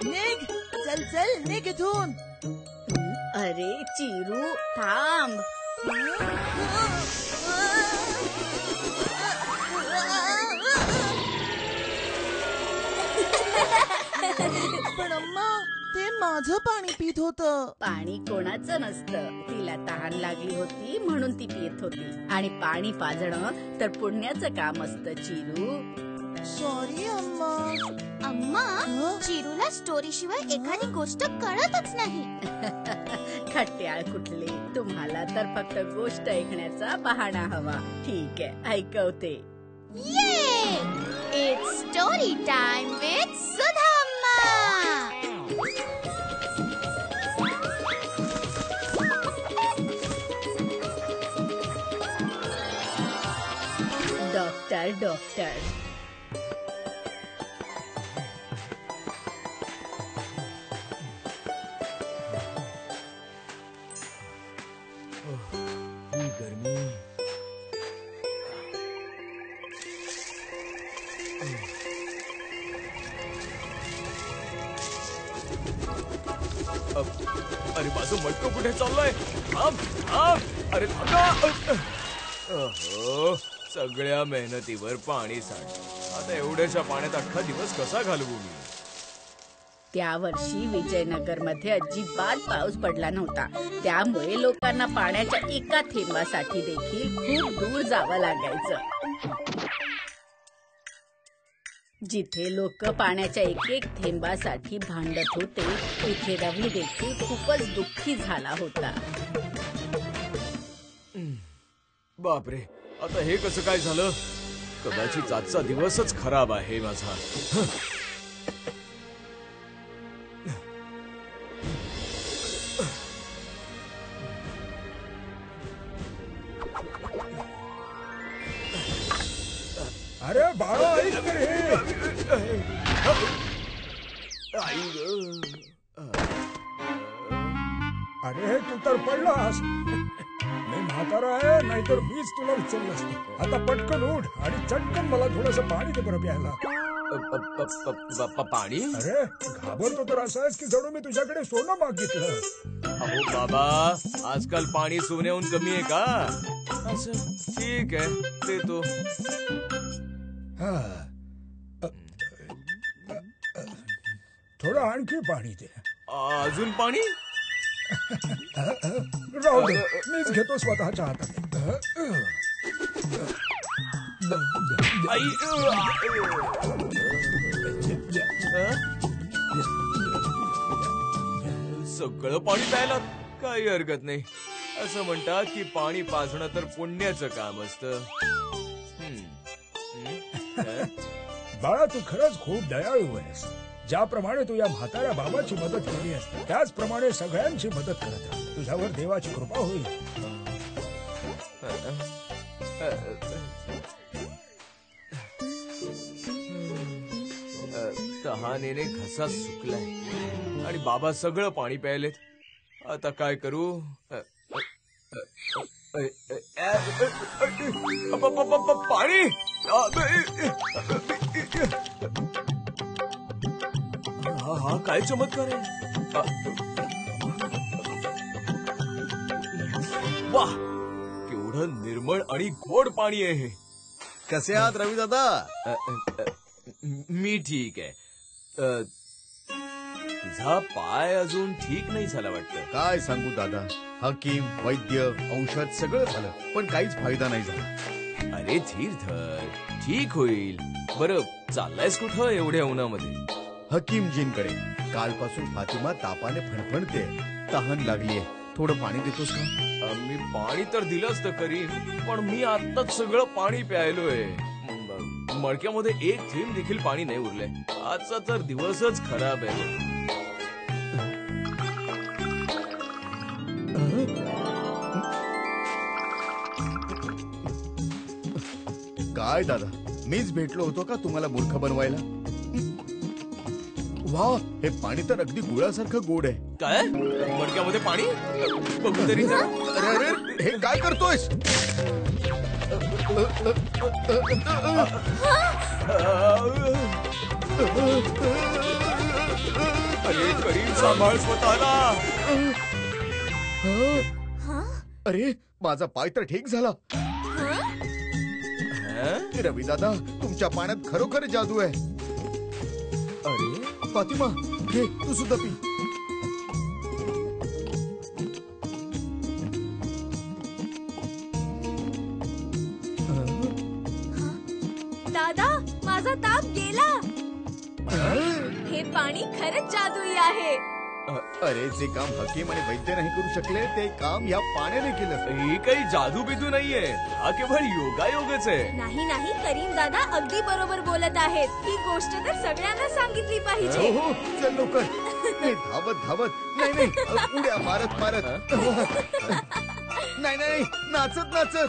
निघ, चल चल निघ इथून. अरे चिरू थांब. पण अम्मा, ते माझं पाणी पित होतं. पाणी कोणाचं नसतं. तिला तहान लागली होती म्हणून ती पित होती. आणि पाणी पाजणं तर पुण्याचं काम असतं चिरू. सॉरी अम्मा. अम्मा, चिरूला स्टोरी शिवाय एखादी गोष्ट कळतच नाही. खट्याळ कुठले, तुम्हाला तर फक्त गोष्ट ऐकण्याचा बहाणा हवा. ठीक आहे, ऐकवते. ये, it's story time with Sudha Amma. Doctor doctor गर्मी. अरे माझं मटकं कुठे चाललंय? थांब थांब. अरे सगळ्या मेहनतीवर पाणी सांड. आता एवढ्याच्या पाण्यात अख्खा दिवस कसा घालवू मी? त्या वर्षी विजयनगर मध्ये अजिबात पाऊस पडला नव्हता. त्यामुळे लोकांना पाण्याच्या एका थेंबासाठी देखील खूप दूर जावं लागायचं. जिथे लोक पाण्याच्या एक एक थेंबासाठी भांडत होते, तिथे रवी देखील खूपच दुःखी झाला होता. बापरे, आता हे कसं काय झालं? कदाचित आजचा दिवसच खराब आहे माझा. अरे बाळा, ऐक रे. अरे तू तर पडलास. मी म्हातारा आहे, नाहीतर मीच तुला उचललं असतं. आता पटकन उठ आणि चटकन मला थोडंसं पाणी दे बरं प्यायला. पाणी? अरे घाबरतो तर असं आहेस की जणू मी तुझ्याकडे सोनं मागितलं. अहो बाबा, आजकाल पाणी सोन्याहून कमी आहे का? असं ठीक आहे, देतो. थोडं आणखी पाणी दे. अजून पाणी? राहू दे, मीच घेतो स्वतःच्या हाताने. आई, सगळं पाणी प्यायला काही हरकत नाही. असं म्हणतात की पाणी पाजणं तर पुण्याचं काम असतं. बाळा, तू खरंच खूप दयाळू आहेस. ज्याप्रमाणे तू या म्हाताऱ्या बाबाची मदत केली असते, त्याचप्रमाणे सगळ्यांची मदत करत राहा. तुझ्यावर देवाची कृपा होईल. तहानेने घसा सुकलाय आणि बाबा सगळं पाणी प्यायलेत. आता काय करू? पाणी. हा काय चमत्कार आहे. वाह, केवढं निर्मळ आणि गोड पाणी आहे हे. कसे आहात रवी दादा? मी ठीक आहे. तुझा पाय अजून ठीक नाही झाला वाटतं. काय सांगू दादा, हकीम, वैद्य, औषध सगळं झालं, पण काहीच फायदा नाही झाला. अरे धीर धर, ठीक होईल. बरं, चाललायस कुठं एवढ्या उन्हामध्ये? हकीमजींकडे. कालपासून फातिमा तापाने फणफणते, तहान लागलीये. थोडं पाणी देतोस का? मी पाणी तर दिलं असतं करीन, पण मी आत्ताच सगळं पाणी प्यायलोय. मडक्यामध्ये एक थेंब देखील पाणी नाही उरलंय. आजचा तर दिवसच खराब आहे. काय दादा, मीच भेटलो होतो का तुम्हाला मूर्ख बनवायला? वा, हे पाणी तर अगदी गुळासारखं गोड आहे. काय मडक्यामध्ये पाणी? बघू तरी जरा. अरे अरे, हे काय करतोयस? अरे करीम, सांभाळ स्वतःला. अरे माझा पाय तर ठीक झाला. हं? रवी दादा, तुमच्या पाण्यात खरोखर जादू आहे. अरे फातिमा, घे तू सुद्धा पी. दादा, माझा ताप गेला. हे पाणी खरंच जादुई आहे. अरे जे काम हकीम आणि वैद्य नाही करू शकले ते काम या पाण्याने केलं. ही काही जादू बिदू नाहीये, हा केवळ योगायोगच आहे. नाही नाही, करीम दादा अगदी बरोबर बोलत आहेत. ही गोष्ट तर सगळ्यांना सांगितली पाहिजे. हो, चल लवकर. हे धावत धावत, नाही नाही, उड्या मारत मारत, नाही नाही, नाचत नाचत.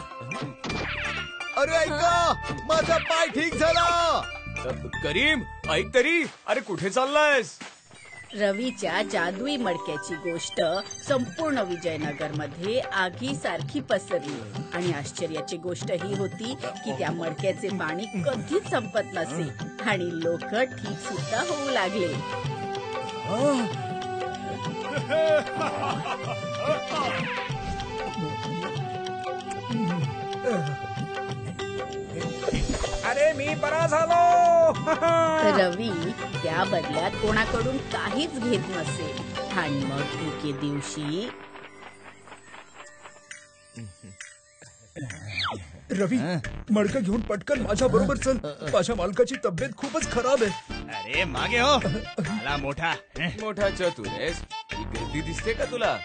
अरे ऐका, माझा पाय ठीक झाला. करीम, ऐक तरी. अरे कुठे चाललायस? रवीच्या जादुई मडक्याची गोष्ट संपूर्ण विजयनगरमध्ये आगीसारखी पसरली आणि आश्चर्याची गोष्ट ही होती की त्या मडक्याचे पाणी कधीच संपत नसे आणि लोक ठीक सुद्धा होऊ लागले. अरे मी बरा झालो. रवी त्या बदल्यात कोणाकडून काहीच घेत नसे आणि मग एके दिवशी रवी, मडकं घेऊन पटकन माझ्या बरोबर चल. माझ्या मालकाची तब्येत खूपच खराब आहे. अरे मागे हो, आला मोठा. मोठा चतुर आहेस. ही गर्दी दिसते का तुला?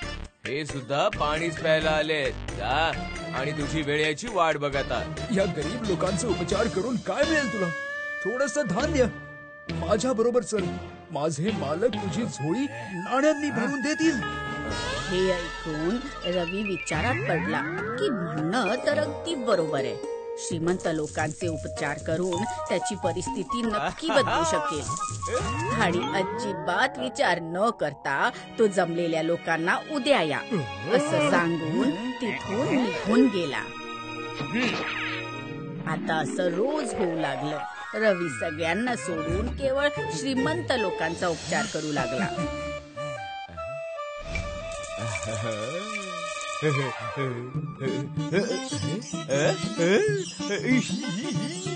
हे सुद्धा पाणीच प्यायला आले. जा आणि तुझी वेळ याची वाट बघता. या गरीब लोकांचे उपचार करून काय मिळेल तुला? थोडस धान्य. माझ्या बरोबर चल. माझे मालक तुझी झोळी नाण्यांनी भरून देतील. हे ऐकून रवी विचारात पडला की म्हणणं तर अगदी बरोबर आहे. श्रीमंत लोकांचे उपचार करून त्याची परिस्थिती नक्की बदलू शकेल आणि अजिबात विचार न करता तो जमलेल्या लोकांना उद्या या असं सांगून तिथून निघून गेला. आता असं रोज होऊ लागलं. रवी सगळ्यांना सोडून केवळ श्रीमंत लोकांचा उपचार करू लागला.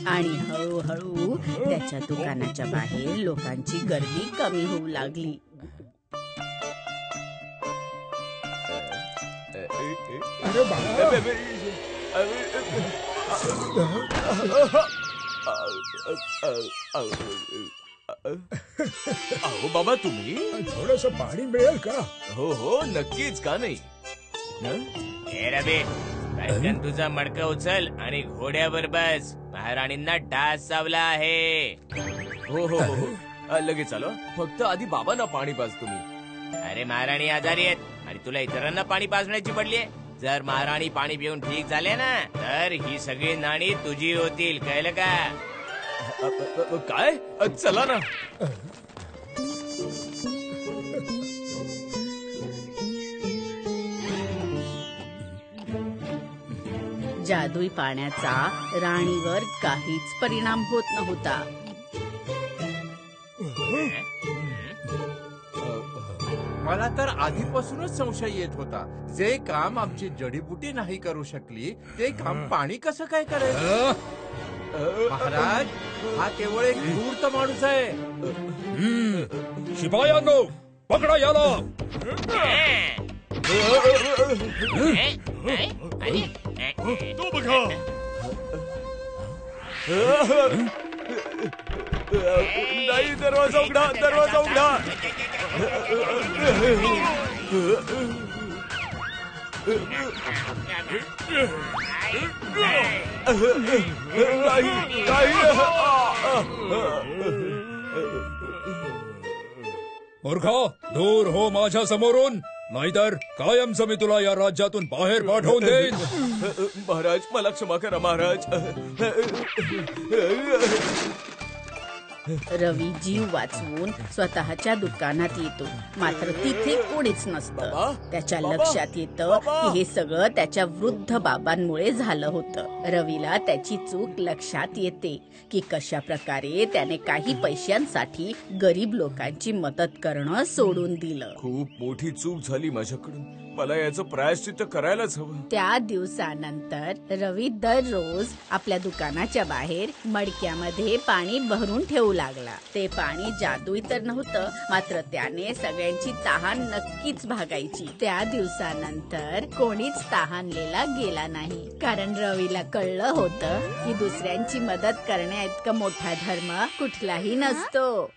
आणि हळूहळू त्याच्या दुकानाच्या बाहेर लोकांची गर्दी कमी होऊ लागली. अरे बाबा, अहो बाबा, तुम्ही? थोडस पाणी मिळेल का? हो हो, नक्कीच, का नाही. हे रवी, पटकन तुझा मडकं उचल आणि घोड्यावर बस. महाराणींना डास चावला आहे. हो हो हो, लगेच आलो. फक्त आधी बाबांना पाणी पाज तुम्ही. अरे महाराणी आजारी आहेत आणि तुला इतरांना पाणी पाजण्याची पडली आहे. जर महाराणी पाणी पिऊन ठीक झाले ना तर ही सगळी नाणी तुझी होतील, कळलं का? काय? चला ना. जादुई पाण्याचा राणीवर काहीच परिणाम होत नव्हता. मला तर आधीपासूनच संशय येत होता. जे काम आमची जडीबुटी नाही करू शकली ते काम पाणी कसं काय करेल? महाराज, हा केवळ एक धूर्त माणूस आहे. शिपायांनो, पकडा याला. तो बघा, नाही, दरवाजा उघडा, दरवाजा उघडा. मूर्खा, दूर हो माझ्या समोरून. नाहीतर कायमचं मी तुला या राज्यातून बाहेर पाठवून देईन. महाराज मला क्षमा करा महाराज. रवी जीव वाचवून स्वतःच्या दुकानात येतो, मात्र तिथे कोणीच नसतं. त्याच्या लक्षात येतं की हे सगळं त्याच्या वृद्ध बाबांमुळे झालं होतं. रवीला त्याची चूक लक्षात येते की कशा प्रकारे त्याने काही पैशांसाठी गरीब लोकांची मदत करणं सोडून दिलं. खूप मोठी चूक झाली माझ्याकडून. मला याचं प्रायश्चित्त करायलाच हवं. त्या दिवसानंतर रवी दररोज आपल्या दुकानाच्या बाहेर मडक्यामध्ये पाणी भरून ठेवू लागला. ते पाणी जादुई तर नव्हतं, मात्र त्याने सगळ्यांची तहान नक्कीच भागायची. त्या दिवसानंतर कोणीच तहानलेला गेला नाही, कारण रवीला कळलं होतं की दुसऱ्यांची मदत करण्या इतका मोठा धर्म कुठलाही नसतो.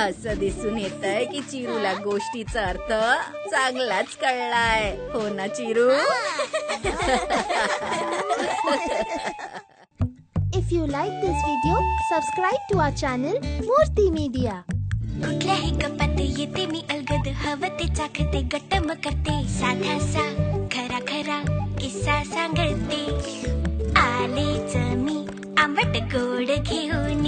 असं दिसून येतंय की चिरूला गोष्टीचा अर्थ चांगलाच कळलाय. हो ना चिरू? If you like this video, subscribe to our channel Murthy Media. कुठल्याही गप्पात येते मी अलगद, हवं ते चाखते, गट्टम करते, साधासा खरा खरा किस्सा सांगते. आलेच मी आंबट गोड घेऊन